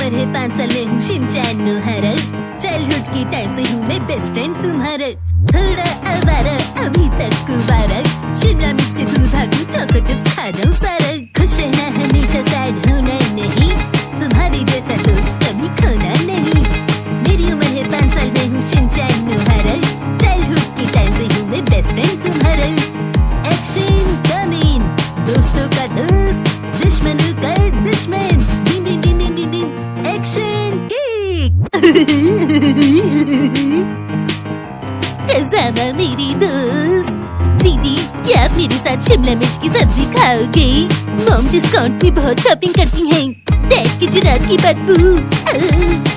उम्र है 5 साल में हूँ शिनचैन हरा, चाइल्डहुड की टाइम से हूँ मैं बेस्ट फ्रेंड तुम्हारा। थोड़ा आवारा अभी तक कुवारा, शिमला मिर्च से दूर भागूं चोको चिप्स खा जाऊं सारा। खुश रहना हमेशा सैड होना नहीं, तुम्हारे जैसा दोस्त कभी खोना नहीं। मेरी उम्र है 5 साल में हूँ शिनचैन हरा, चाइल्डहुड की टाइम से हूँ मैं बेस्ट फ्रेंड तुम्हारा। एक्शन कमिंग, दोस्तों का दोस्त दुश्मनों का दुश्मन, बिम बिम बिम बिम बिम बिम एक्शन किक। कज़ामा मेरी दोस्त, दीदी क्या आप मेरे साथ शिमला मिर्च की सब्जी खाओगे? मॉम डिस्काउंट में बहुत शॉपिंग करती हैं, डैड की जुरात की बदबू।